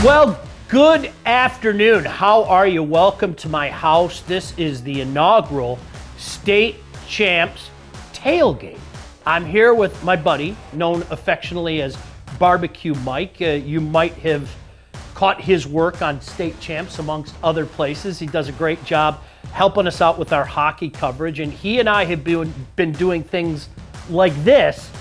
Well, good afternoon. How are you? Welcome to my house. This is the inaugural State Champs Tailgate. I'm here with my buddy, known affectionately as BBQ Mike. You might have caught his work on State Champs amongst other places. He does a great job helping us out with our hockey coverage, and he and I have been doing things like this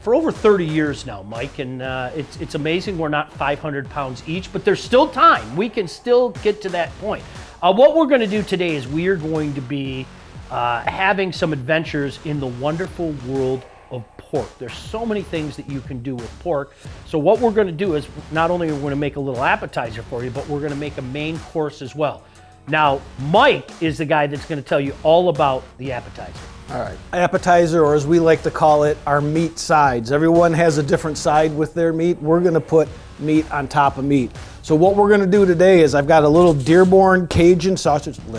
for over 30 years now, Mike, and it's amazing we're not 500 pounds each, but there's still time. We can still get to that point. What we're going to do today is we are going to be having some adventures in the wonderful world of pork. There's so many things that you can do with pork. So what we're going to do is not only are we going to make a little appetizer for you, but we're going to make a main course as well. Now, Mike is the guy that's going to tell you all about the appetizer. All right, appetizer, or as we like to call it, our meat sides. Everyone has a different side with their meat. We're gonna put meat on top of meat. So what we're gonna do today is I've got a little Dearborn Cajun sausage, a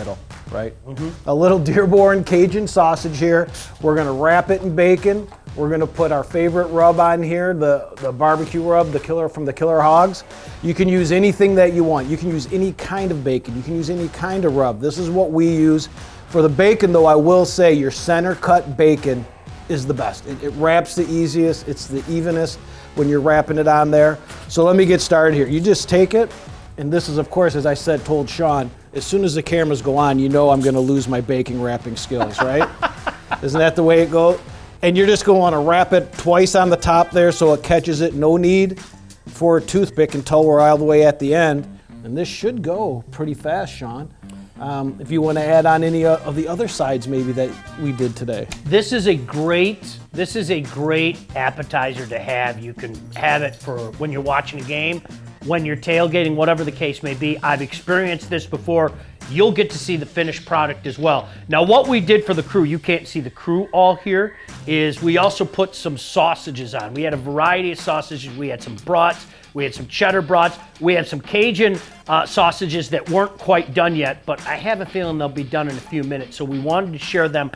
little Dearborn Cajun sausage here. We're gonna wrap it in bacon. We're gonna put our favorite rub on here, the barbecue rub, the killer from the Killer Hogs. You can use anything that you want. You can use any kind of bacon. You can use any kind of rub. This is what we use. For the bacon, though, I will say your center cut bacon is the best. It wraps the easiest. It's the evenest when you're wrapping it on there. So let me get started here. You just take it, and this is, of course, as I said, told Sean, as soon as the cameras go on, you know I'm going to lose my bacon wrapping skills, right? Isn't that the way it goes? And you're just going to want to wrap it twice on the top there so it catches it. No need for a toothpick until we're all the way at the end. And this should go pretty fast, Sean. If you want to add on any of the other sides maybe that we did today. This is a great appetizer to have. You can have it for when you're watching a game, when you're tailgating, whatever the case may be. I've experienced this before. You'll get to see the finished product as well. Now, what we did for the crew, you can't see the crew all here, is we also put some sausages on. We had a variety of sausages. We had some brats. We had some cheddar brats. We had some Cajun sausages that weren't quite done yet, but I have a feeling they'll be done in a few minutes. So we wanted to share them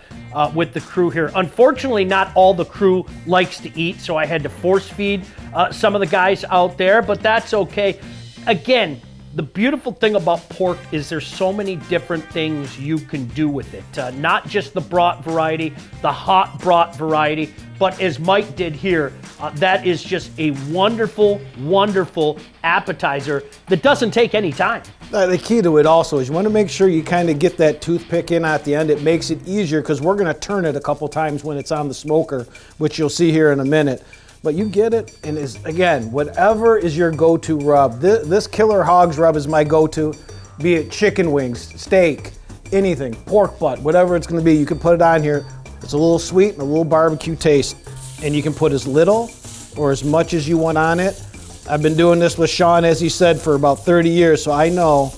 with the crew here. Unfortunately, not all the crew likes to eat, so I had to force feed some of the guys out there, but that's okay. Again, the beautiful thing about pork is there's so many different things you can do with it. Not just the brat variety, the hot brat variety, but as Mike did here, that is just a wonderful, wonderful appetizer that doesn't take any time. The key to it also is you want to make sure you kind of get that toothpick in at the end. It makes it easier because we're going to turn it a couple times when it's on the smoker, which you'll see here in a minute. But you get it, and again, whatever is your go-to rub. This Killer Hogs rub is my go-to, be it chicken wings, steak, anything, pork butt, whatever it's gonna be, you can put it on here. It's a little sweet and a little barbecue taste, and you can put as little or as much as you want on it. I've been doing this with Sean, as he said, for about 30 years, so I know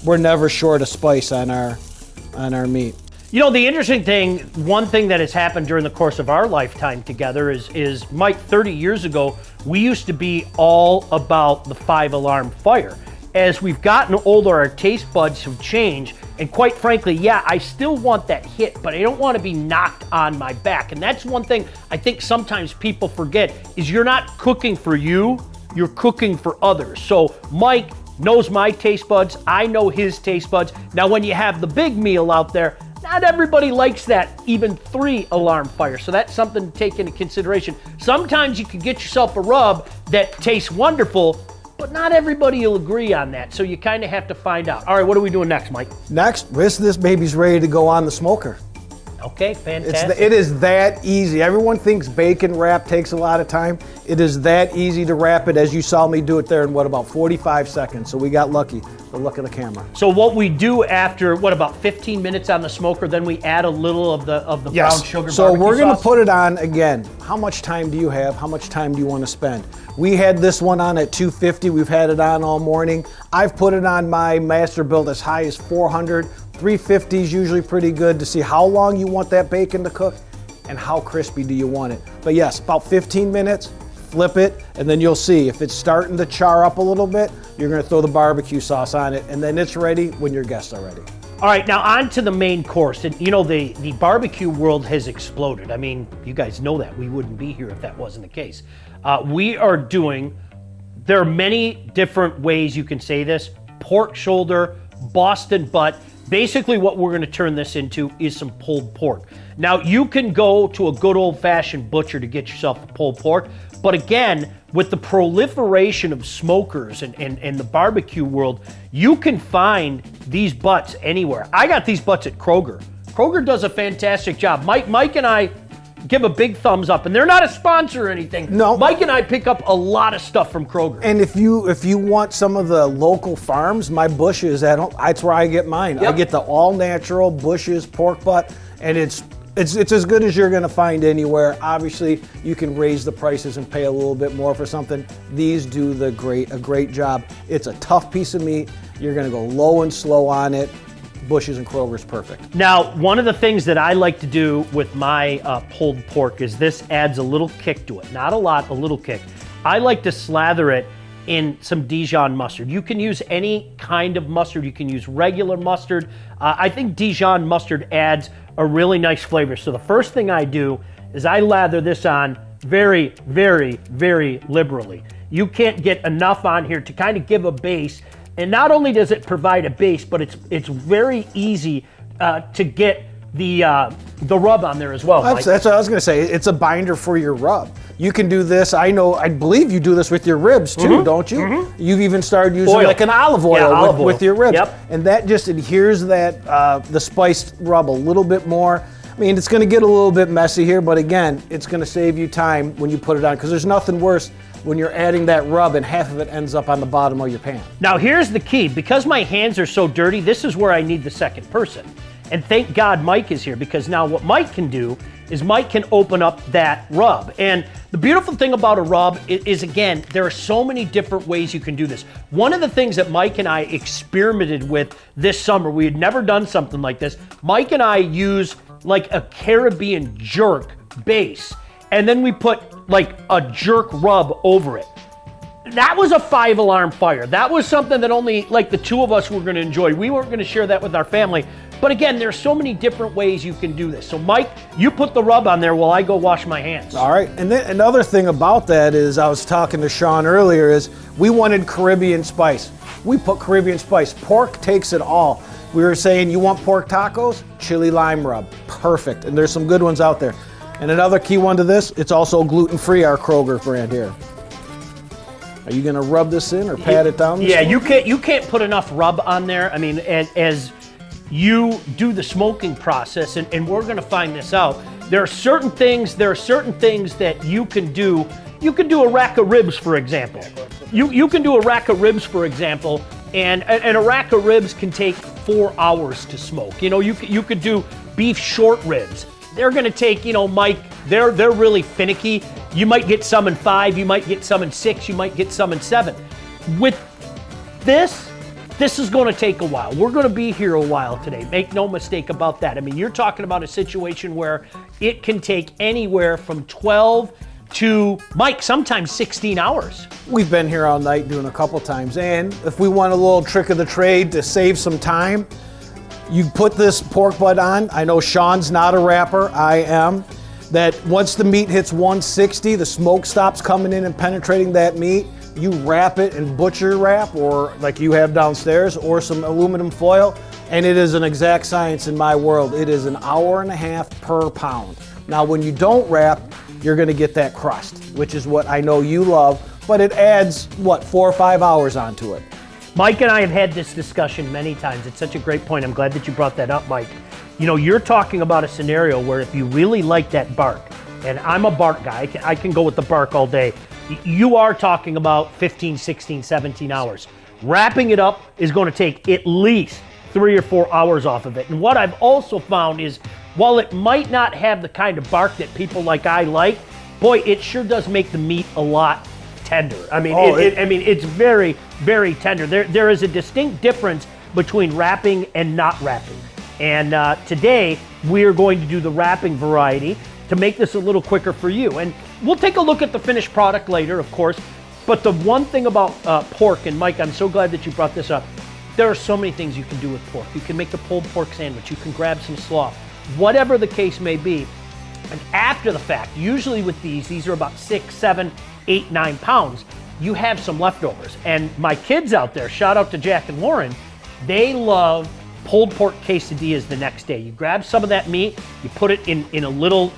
we're never short of spice on our meat. You know, the interesting thing, one thing that has happened during the course of our lifetime together is Mike, 30 years ago, we used to be all about the 5-alarm fire. As we've gotten older, our taste buds have changed, and quite frankly, yeah, I still want that hit, but I don't want to be knocked on my back. And that's one thing I think sometimes people forget, is you're not cooking for you, you're cooking for others. So Mike knows my taste buds, I know his taste buds. Now when you have the big meal out there, not everybody likes that even 3-alarm fire, so that's something to take into consideration. Sometimes you can get yourself a rub that tastes wonderful, but not everybody will agree on that, so you kind of have to find out. All right, what are we doing next, Mike? Next, this baby's ready to go on the smoker. Okay, fantastic. It is that easy. Everyone thinks bacon wrap takes a lot of time. It is that easy to wrap it, as you saw me do it there in about 45 seconds. So we got lucky. The look of the camera. So what we do after about 15 minutes on the smoker, then we add a little of the brown sugar. So we're going to put it on again. How much time do you have? How much time do you want to spend? We had this one on at 250. We've had it on all morning. I've put it on my master build as high as 400. 350 is usually pretty good to see how long you want that bacon to cook and how crispy do you want it. But yes, about 15 minutes, flip it, and then you'll see if it's starting to char up a little bit, you're gonna throw the barbecue sauce on it, and then it's ready when your guests are ready. All right, now on to the main course. And you know, the barbecue world has exploded. I mean, you guys know that. We wouldn't be here if that wasn't the case. We are doing There are many different ways you can say this. Pork shoulder, Boston butt. Basically what we're gonna turn this into is some pulled pork. Now you can go to a good old-fashioned butcher to get yourself a pulled pork, but again, with the proliferation of smokers and the barbecue world, you can find these butts anywhere. I got these butts at Kroger. Kroger does a fantastic job. Mike and I give a big thumbs up, and they're not a sponsor or anything. No. Mike and I pick up a lot of stuff from Kroger. And if you want some of the local farms, my Bush's at home, that's where I get mine. Yep. I get the all natural Bush's pork butt, and it's as good as you're gonna find anywhere. Obviously, you can raise the prices and pay a little bit more for something. These do a great job. It's a tough piece of meat. You're gonna go low and slow on it. Bush's and Kroger's perfect. Now, one of the things that I like to do with my pulled pork is this adds a little kick to it. Not a lot, a little kick. I like to slather it in some Dijon mustard. You can use any kind of mustard. You can use regular mustard. I think Dijon mustard adds a really nice flavor. So the first thing I do is I lather this on very, very, very liberally. You can't get enough on here to kind of give a base. And not only does it provide a base, but it's very easy to get the rub on there as well. That's what I was going to say. It's a binder for your rub. You can do this. I believe you do this with your ribs too, don't you? Mm-hmm. You've even started using like an olive oil with your ribs. Yep. And that just adheres the spiced rub a little bit more. I mean, it's going to get a little bit messy here, but again, it's going to save you time when you put it on, because there's nothing worse when you're adding that rub and half of it ends up on the bottom of your pan. Now here's the key. Because my hands are so dirty, this is where I need the second person. And thank God Mike is here, because now what Mike can do is Mike can open up that rub. And the beautiful thing about a rub is again, there are so many different ways you can do this. One of the things that Mike and I experimented with this summer, we had never done something like this. Mike and I use like a Caribbean jerk base, and then we put like a jerk rub over it. That was a 5-alarm fire. That was something that only like the two of us were going to enjoy. We weren't going to share that with our family. But again, there's so many different ways you can do this. So Mike, you put the rub on there while I go wash my hands. All right. And then another thing about that is, I was talking to Sean earlier, is we wanted Caribbean spice. We put Caribbean spice. Pork takes it all. We were saying, you want pork tacos? Chili lime rub. Perfect. And there's some good ones out there. And another key one to this, it's also gluten-free, our Kroger brand here. Are you going to rub this in or pat it down? Yeah, you can't put enough rub on there. I mean, as you do the smoking process, and we're going to find this out, there are certain things that you can do. You can do a rack of ribs, for example. You can do a rack of ribs, for example, and a rack of ribs can take 4 hours to smoke. You know, you could do beef short ribs. They're going to take, Mike, they're really finicky. You might get some in 5, you might get some in 6, you might get some in 7. With this is going to take a while. We're going to be here a while today. Make no mistake about that. I mean, you're talking about a situation where it can take anywhere from 12 to, Mike, sometimes 16 hours. We've been here all night doing a couple times, and if we want a little trick of the trade to save some time, you put this pork butt on. I know Sean's not a wrapper, I am. That once the meat hits 160, the smoke stops coming in and penetrating that meat. You wrap it in butcher wrap, or like you have downstairs, or some aluminum foil, and it is an exact science in my world. It is an hour and a half per pound. Now, when you don't wrap, you're gonna get that crust, which is what I know you love, but it adds, 4 or 5 hours onto it. Mike and I have had this discussion many times. It's such a great point. I'm glad that you brought that up, Mike. You're talking about a scenario where if you really like that bark, and I'm a bark guy, I can go with the bark all day. You are talking about 15, 16, 17 hours. Wrapping it up is going to take at least 3 or 4 hours off of it. And what I've also found is, while it might not have the kind of bark that people like I like, boy, it sure does make the meat a lot tender. I mean, it's very, very tender. There is a distinct difference between wrapping and not wrapping. And today, we're going to do the wrapping variety to make this a little quicker for you. And we'll take a look at the finished product later, of course. But the one thing about pork, and Mike, I'm so glad that you brought this up, there are so many things you can do with pork. You can make the pulled pork sandwich. You can grab some slaw. Whatever the case may be. And after the fact, usually with these are about 6, 7, 8, 9 pounds. you have some leftovers. And my kids out there, shout out to Jack and Lauren, they love pulled pork quesadillas the next day. You grab some of that meat, you put it in a little,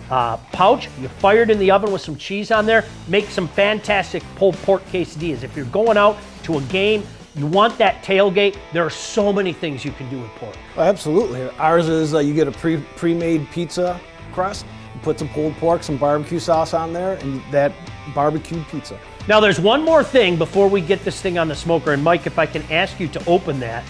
pouch, you fire it in the oven with some cheese on there, make some fantastic pulled pork quesadillas. If you're going out to a game, you want that tailgate, there are so many things you can do with pork. Oh, absolutely. Ours is you get a pre-made pizza crust, you put some pulled pork, some barbecue sauce on there, and that barbecued pizza. Now there's one more thing before we get this thing on the smoker, and Mike, if I can ask you to open that,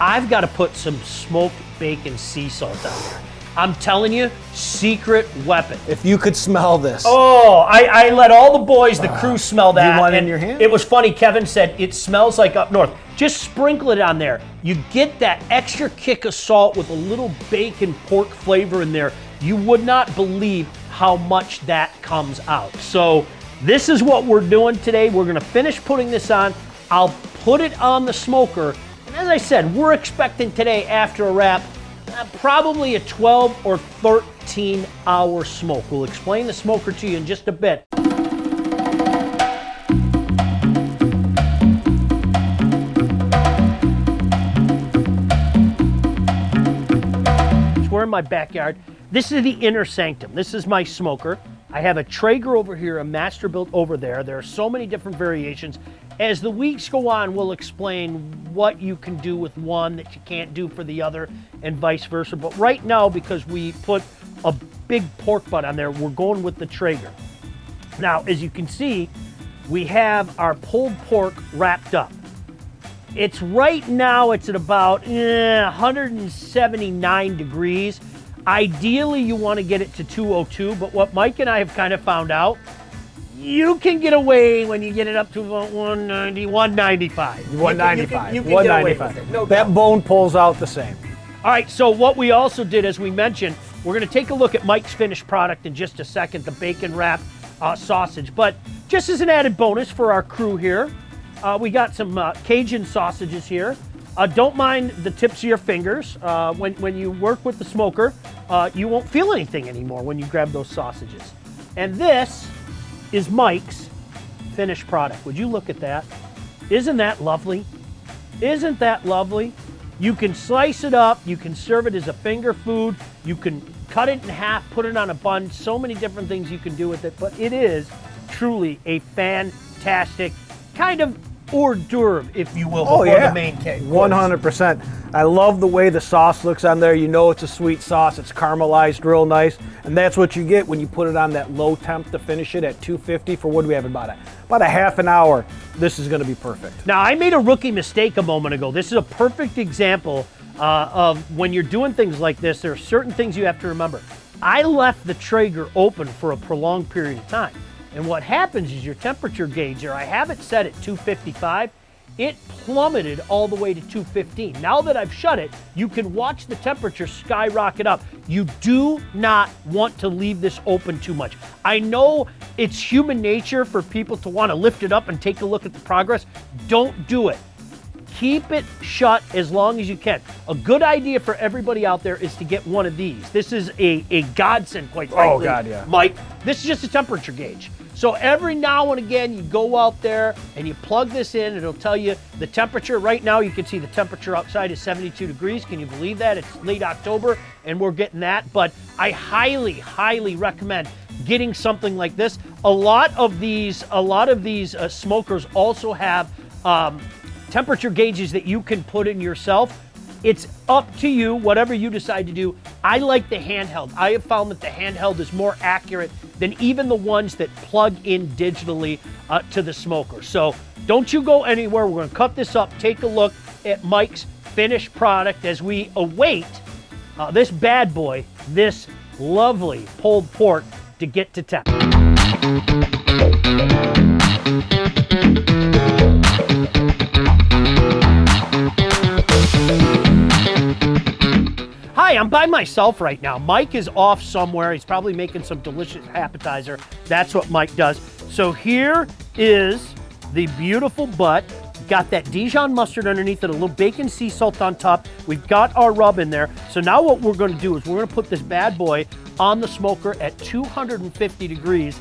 I've got to put some smoked bacon sea salt on there. I'm telling you, secret weapon. If you could smell this. Oh, I let all the boys, the crew smell that. You want it in your hand? It was funny, Kevin said, it smells like up north. Just sprinkle it on there. You get that extra kick of salt with a little bacon pork flavor in there. You would not believe how much that comes out. So this is what we're doing today. We're gonna finish putting this on. I'll put it on the smoker. And as I said, we're expecting today after a wrap, probably a 12 or 13 hour smoke. We'll explain the smoker to you in just a bit. We're in my backyard. This is the inner sanctum. This is my smoker. I have a Traeger over here, a Masterbuilt over there. There are so many different variations. As the weeks go on, we'll explain what you can do with one that you can't do for the other and vice versa. But right now, because we put a big pork butt on there, we're going with the Traeger. Now, as you can see, we have our pulled pork wrapped up. It's right now, it's at about 179 degrees. Ideally, you want to get it to 202, but what Mike and I have kind of found out, you can get away when you get it up to about 190, 195. 195. You can get away with it, no doubt. That bone pulls out the same. All right, so what we also did, as we mentioned, we're going to take a look at Mike's finished product in just a second, the bacon wrap sausage. But just as an added bonus for our crew here, we got some Cajun sausages here. Don't mind the tips of your fingers. When you work with the smoker, you won't feel anything anymore when you grab those sausages. And this is Mike's finished product. Would you look at that? Isn't that lovely? Isn't that lovely? You can slice it up, you can serve it as a finger food, you can cut it in half, put it on a bun, so many different things you can do with it, but it is truly a fantastic kind of hors d'oeuvre, if you will, before the main cake. 100%. I love the way the sauce looks on there. You know it's a sweet sauce. It's caramelized real nice. And that's what you get when you put it on that low temp to finish it at 250 for what do we have, about a half an hour. This is going to be perfect. Now, I made a rookie mistake a moment ago. This is a perfect example of when you're doing things like this, there are certain things you have to remember. I left the Traeger open for a prolonged period of time. And what happens is your temperature gauge there, I have it set at 255, it plummeted all the way to 215. Now that I've shut it, you can watch the temperature skyrocket up. You do not want to leave this open too much. I know it's human nature for people to want to lift it up and take a look at the progress. Don't do it. Keep it shut as long as you can. A good idea for everybody out there is to get one of these. This is a godsend, quite frankly. Oh, God, yeah. Mike, this is just a temperature gauge. So every now and again, you go out there and you plug this in, and it'll tell you the temperature. Right now, you can see the temperature outside is 72 degrees. Can you believe that? It's late October, and we're getting that. But I highly, highly recommend getting something like this. A lot of these smokers also have temperature gauges that you can put in yourself. It's up to you, whatever you decide to do. I like the handheld. I have found that the handheld is more accurate than even the ones that plug in digitally to the smoker. So don't you go anywhere. We're going to cut this up, take a look at Mike's finished product as we await this bad boy, this lovely pulled pork, to get to temp. Hi, I'm by myself right now. Mike is off somewhere. He's probably making some delicious appetizer. That's what Mike does. So here is the beautiful butt. Got that Dijon mustard underneath it, a little bacon sea salt on top. We've got our rub in there. So now what we're going to do is we're going to put this bad boy on the smoker at 250 degrees.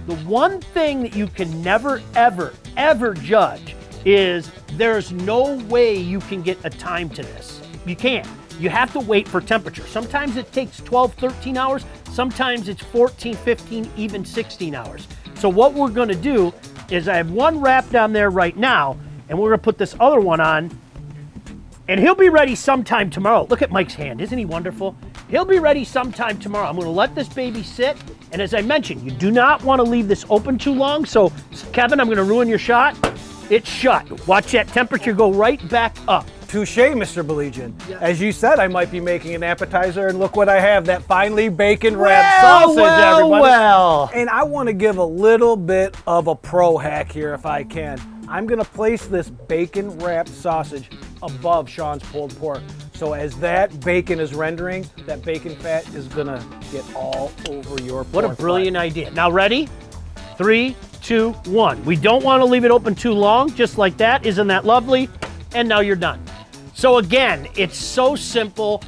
The one thing that you can never, ever, ever judge is there's no way you can get a time to this. You can't. You have to wait for temperature. Sometimes it takes 12, 13 hours. Sometimes it's 14, 15, even 16 hours. So what we're gonna do is I have one wrapped on there right now, and we're gonna put this other one on, and he'll be ready sometime tomorrow. Look at Mike's hand, isn't he wonderful? He'll be ready sometime tomorrow. I'm gonna let this baby sit, and as I mentioned, you do not wanna leave this open too long, so Kevin, I'm gonna ruin your shot. It's shut. Watch that temperature go right back up. Touche, Mr. Baligian. Yeah. As you said, I might be making an appetizer, and look what I have, that finely bacon-wrapped sausage, everybody. Well. And I want to give a little bit of a pro hack here if I can. I'm going to place this bacon-wrapped sausage above Sean's pulled pork. So as that bacon is rendering, that bacon fat is going to get all over your pork. What a brilliant idea. Now ready? 3, 2, 1. We don't want to leave it open too long, just like that. Isn't that lovely? And now you're done. So again, it's so simple.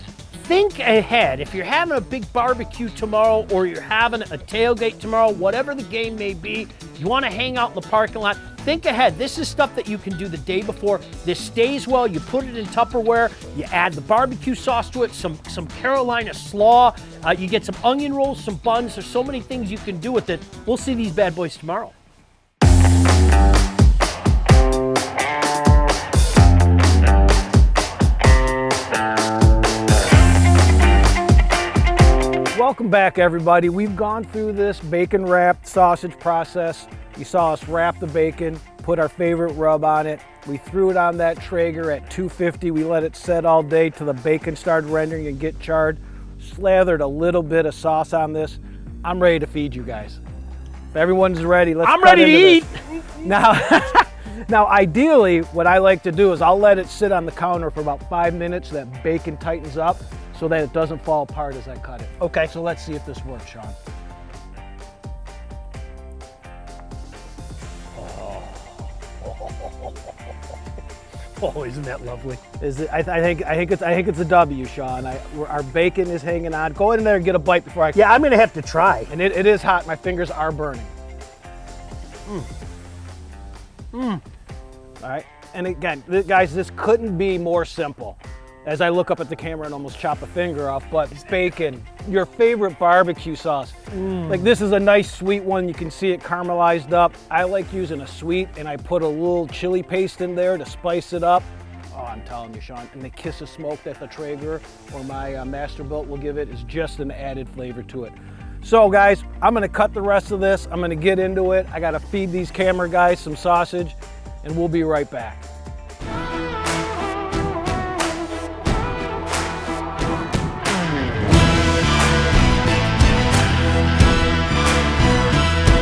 Think ahead. If you're having a big barbecue tomorrow or you're having a tailgate tomorrow, whatever the game may be, you want to hang out in the parking lot, think ahead. This is stuff that you can do the day before. This stays well. You put it in Tupperware. You add the barbecue sauce to it, some Carolina slaw. You get some onion rolls, some buns. There's so many things you can do with it. We'll see these bad boys tomorrow. Welcome back, everybody. We've gone through this bacon-wrapped sausage process. You saw us wrap the bacon, put our favorite rub on it. We threw it on that Traeger at 250. We let it set all day till the bacon started rendering and get charred. Slathered a little bit of sauce on this. I'm ready to feed you guys. If everyone's ready, let's I'm ready to eat. Now, ideally, what I like to do is I'll let it sit on the counter for about 5 minutes so that bacon tightens up so that it doesn't fall apart as I cut it. Okay. So let's see if this works, Sean. Oh, isn't that lovely? Is it? I think it's a W, Sean. Our bacon is hanging on. Go in there and get a bite before I. Yeah, I'm gonna have to try. And it is hot. My fingers are burning. All right. And again, guys, this couldn't be more simple. As I look up at the camera and almost chop a finger off, but bacon, your favorite barbecue sauce. Like this is a nice sweet one. You can see it caramelized up. I like using a sweet, and I put a little chili paste in there to spice it up. Oh, I'm telling you, Sean, and the kiss of smoke that the Traeger or my Masterbuilt will give it is just an added flavor to it. So guys, I'm gonna cut the rest of this. I'm gonna get into it. I gotta feed these camera guys some sausage, and we'll be right back.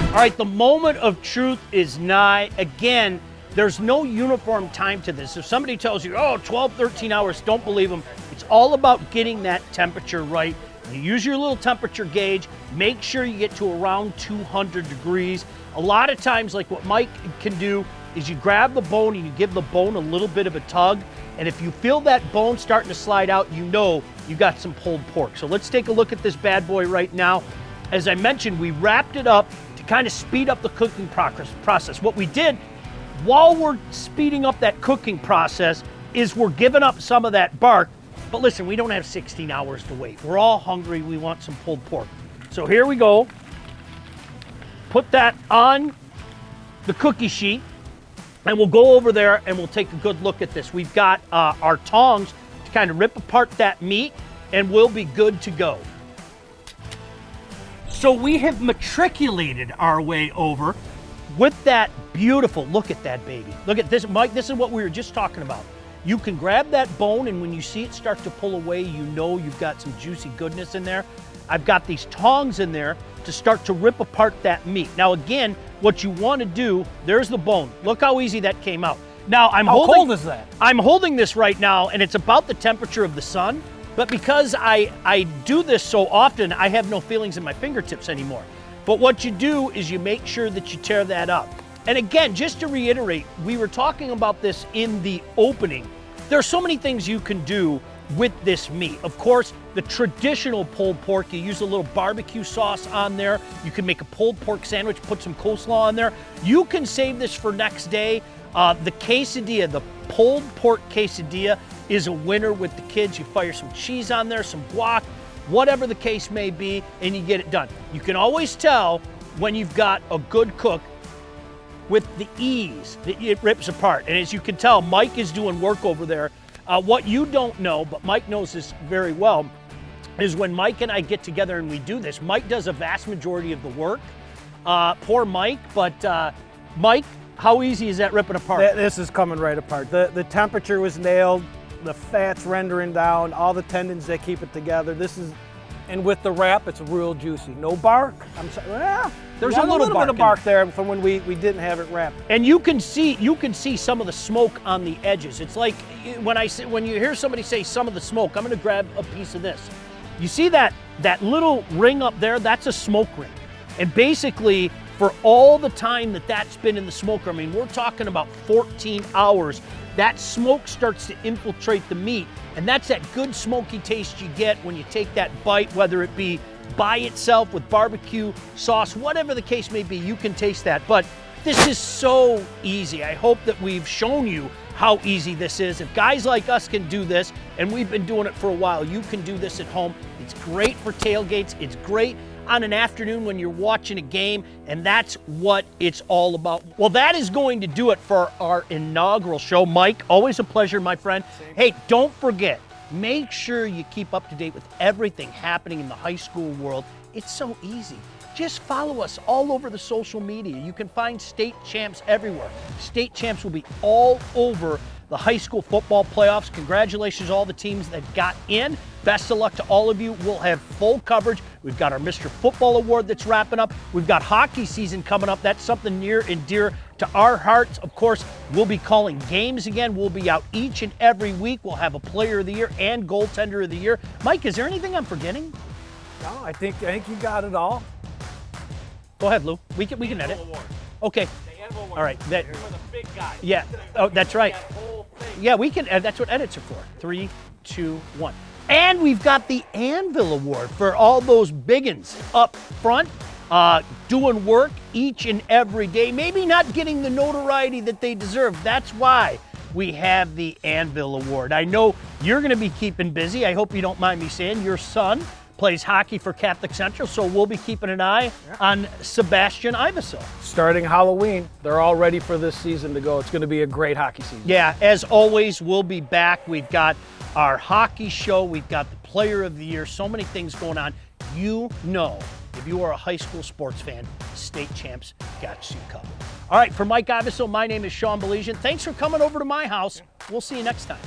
All right, the moment of truth is nigh. Again, there's no uniform time to this. If somebody tells you, oh, 12, 13 hours, don't believe them. It's all about getting that temperature right. You use your little temperature gauge, make sure you get to around 200 degrees. A lot of times, like what Mike can do, is you grab the bone and you give the bone a little bit of a tug. And if you feel that bone starting to slide out, you know you got some pulled pork. So let's take a look at this bad boy right now. As I mentioned, we wrapped it up to kind of speed up the cooking process. What we did while we're speeding up that cooking process is we're giving up some of that bark. But listen, we don't have 16 hours to wait. We're all hungry. We want some pulled pork. So here we go. Put that on the cookie sheet, and we'll go over there and we'll take a good look at this. We've got our tongs to kind of rip apart that meat, and we'll be good to go. So we have matriculated our way over with that beautiful, look at that baby. Look at this, Mike, this is what we were just talking about. You can grab that bone, and when you see it start to pull away, you know you've got some juicy goodness in there. I've got these tongs in there to start to rip apart that meat. Now again, what you want to do, there's the bone. Look how easy that came out. Now How cold is that? I'm holding this right now, and it's about the temperature of the sun, but because I do this so often, I have no feelings in my fingertips anymore. But what you do is you make sure that you tear that up. And again, just to reiterate, we were talking about this in the opening. There are so many things you can do with this meat. Of course, the traditional pulled pork, you use a little barbecue sauce on there. You can make a pulled pork sandwich, put some coleslaw on there. You can save this for next day. The quesadilla, the pulled pork quesadilla, is a winner with the kids. You fire some cheese on there, some guac, whatever the case may be, and you get it done. You can always tell when you've got a good cook with the ease that it rips apart. And as you can tell, Mike is doing work over there. What you don't know, but Mike knows this very well, is when Mike and I get together and we do this, Mike does a vast majority of the work. Poor Mike, but Mike, how easy is that ripping apart? This is coming right apart. The temperature was nailed, the fat's rendering down, all the tendons that keep it together. And with the wrap, it's real juicy. No bark. There's a little bit of bark there from when we didn't have it wrapped. And you can see some of the smoke on the edges. It's like when you hear somebody say some of the smoke, I'm going to grab a piece of this. You see that little ring up there? That's a smoke ring. And basically, for all the time that's been in the smoker, I mean, we're talking about 14 hours, that smoke starts to infiltrate the meat, and that's that good smoky taste you get when you take that bite, whether it be by itself with barbecue sauce, whatever the case may be, you can taste that. But this is so easy. I hope that we've shown you how easy this is. If guys like us can do this, and we've been doing it for a while, you can do this at home. It's great for tailgates. It's great on an afternoon when you're watching a game, and that's what it's all about. Well, that is going to do it for our inaugural show. Mike, always a pleasure, my friend. Hey, don't forget, make sure you keep up to date with everything happening in the high school world. It's so easy. Just follow us all over the social media. You can find State Champs everywhere. State Champs will be all over the high school football playoffs. Congratulations to all the teams that got in. Best of luck to all of you. We'll have full coverage. We've got our Mr. Football Award that's wrapping up. We've got hockey season coming up. That's something near and dear to our hearts. Of course, we'll be calling games again. We'll be out each and every week. We'll have a Player of the Year and Goaltender of the Year. Mike, is there anything I'm forgetting? No, I think you got it all. Go ahead, Lou. We can edit. Okay. All right. That. For the big guy. Yeah. Oh, that's right. Yeah, we can. That's what edits are for. 3, 2, 1. And we've got the Anvil Award for all those biggins up front, doing work each and every day. Maybe not getting the notoriety that they deserve. That's why we have the Anvil Award. I know you're going to be keeping busy. I hope you don't mind me saying your son plays hockey for Catholic Central, so we'll be keeping an eye on Sebastian Iveso. Starting Halloween, they're all ready for this season to go. It's going to be a great hockey season. Yeah, as always, we'll be back. We've got our hockey show. We've got the Player of the Year. So many things going on. You know, if you are a high school sports fan, State Champs got you covered. All right, for Mike Iveso, my name is Sean Baligian. Thanks for coming over to my house. We'll see you next time.